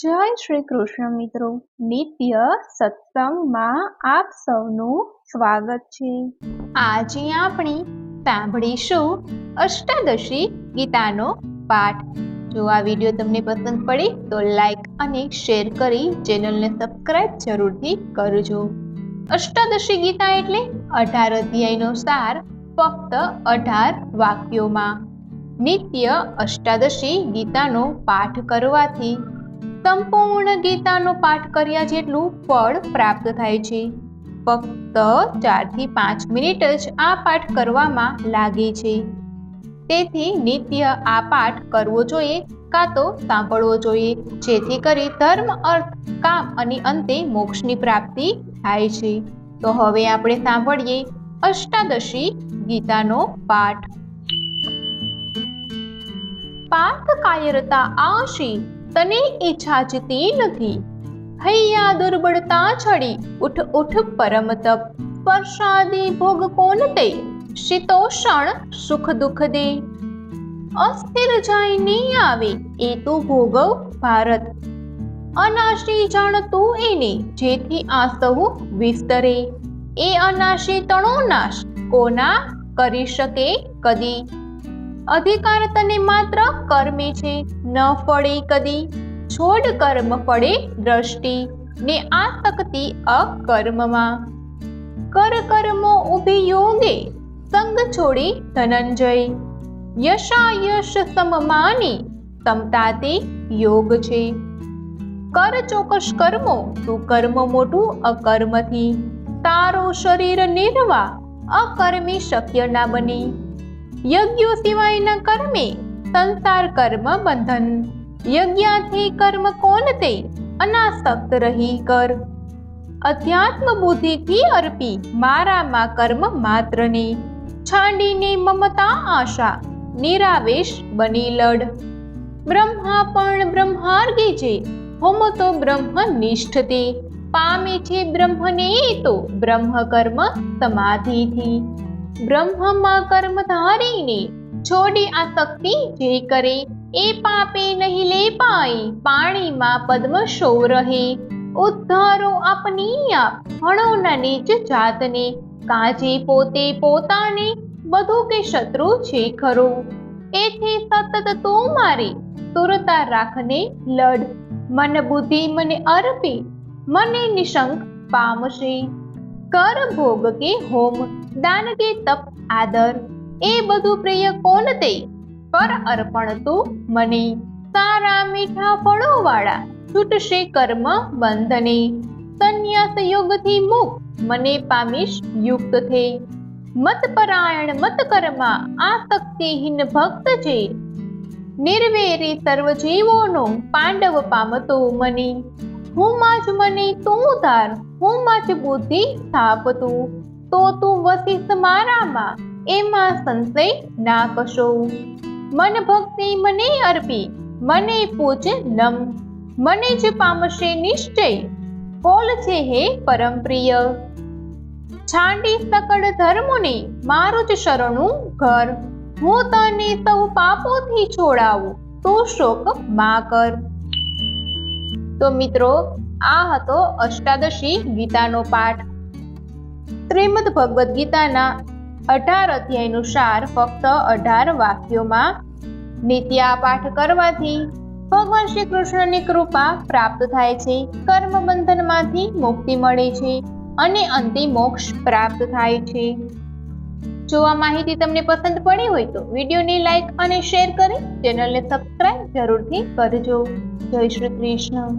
જય શ્રી કૃષ્ણ મિત્રો, નિત્ય સત્સંગમાં આપ સૌનું સ્વાગત છે। આજે આપણે સાંભળીશું અષ્ટાદશી ગીતાનો પાઠ। જો આ વિડીયો તમને પસંદ પડે તો લાઈક અને શેર કરી ચેનલને સબસ્ક્રાઇબ જરૂરથી કરજો। અષ્ટાદશી ગીતા એટલે 18 અધ્યાયનો સાર ફક્ત 18 વાક્યોમાં। નિત્ય અષ્ટાદશી ગીતાનો પાઠ કરવાથી સંપૂર્ણ ગીતાનો પાઠ કર્યા જેટલું ફળ પ્રાપ્ત થાય છે। ફક્ત 4 થી 5 મિનિટ જ આ પાઠ કરવામાં લાગે છે। તેથી નિત્ય આ પાઠ કરવો જોઈએ કાં તો સાંભળવો જોઈએ, જેથી કરી ધર્મ, અર્થ, કામ અને અંતે મોક્ષની પ્રાપ્તિ થાય છે। તો હવે આપણે સાંભળીએ અષ્ટાદશી ગીતાનો પાઠ। પાર્થ કાયરતા આશી તને ઈચ્છા જતી નથી, હૈયા દુર્બળતા છડી ઉઠ ઉઠ પરમ તપ, સ્પર્શાદી ભોગ કોન તે, શીતોષણ સુખ દુઃખ દે, અસ્થિર જાય નહીં આવે એ તું ભોગવ ભારત, અનાશી જાણ તું એને જેથી આ સહુ વિસ્તરે, એ અનાશી તણો નાશ કોના કરી શકે કદી, અધિકાર તને માત્ર કર્મે છે ન ફળે કદી, છોડ કર્મ ફળે દ્રષ્ટિ ને આસક્તિ અકર્મમાં, કર કર્મો ઉભી યોગે સંગ છોડી ધનંજય, યશાયશ સમમાની સમતા તે યોગ છે, કર ચોક્કસ કર્મો તું કર્મ મોટું અકર્મથી, તારો શરીર નિર્વાહ અકર્મી શક્ય ના બની, યજ્ઞો સિવાયના કર્મે સંસાર કર્મ બંધન, યજ્ઞાથી કર્મ કોન તે અનાસક્ત રહી કર, અધ્યાત્મ બુદ્ધિથી અર્પી મારામાં કર્મ માત્રને, છાંડીને મમતા આશા નિરાવેશ બની લડ, બ્રહ્મા પણ બ્રહ્માર્ગે છે હોમ તો બ્રહ્મનિષ્ઠ તે, પામે છે બ્રહ્મને તો બ્રહ્મ કર્મ સમાધિથી, બ્રહ્મમાં કર્મ ધારીને છોડી આસક્તિ જે કરે, એ પાપે નહીં લે પાય પાણીમાં પદ્મ શો રહે, ઉદ્ધારો આપની આપ હણો ના નીચ જાતને, કાજે પોતે પોતાને બધું કે શત્રુ છે ખરો, એથી સતત તું મારી સુરતા રાખને લડ, મન બુદ્ધિ મને અર્પી મને નિશંક પામશે, કર ભોગ કે હોમ દાન કે તપ આદર, એ બધું પ્રિય કોન તે કર અર્પણ તું મને, સારા મીઠા ફળો વાળા છૂટશે કર્મ બંધને, સંન્યાસ યોગથી મુક્ત મને પામીશ યુક્ત થે, મત પરાયણ મત કર્મા આસક્તિહીન ભક્ત છે, નિર્વેરી સર્વ જીવોનો પાંડવ પામતો મને, હું માં જ મને તું ધાર હું માં જ બુદ્ધિ સ્થાપતું, તો તું વસીસ મારામાં એમાં સંશય ના કશો, મન ભક્તિ મને અર્પી મને પૂજ નમ, મને જ પામશે નિશ્ચય કોલ છે હે પરમ પ્રિય, છાંડી સકળ ધર્મોને મારું જ શરણું ઘર, હું તને સૌ પાપોથી છોડાવું તું શોક મા કર। તો મિત્રો, આ હતો અષ્ટાદશી ગીતાનો પાઠ। શ્રીમદ ભગવદ્ ગીતાના 18 અધ્યાયનું સાર ફક્ત 18 વાક્યોમાં। નિત્ય આ પાઠ કરવાથી ભગવાન શ્રી કૃષ્ણની કૃપા પ્રાપ્ત થાય છે, કર્મ બંધનમાંથી મુક્તિ મળે છે અને અંતે મોક્ષ પ્રાપ્ત થાય છે। જો આ માહિતી તમને પસંદ પડી હોય તો વિડીયોને લાઈક અને શેર કરી ચેનલને સબસ્ક્રાઇબ જરૂરથી કરજો। જય શ્રી કૃષ્ણ।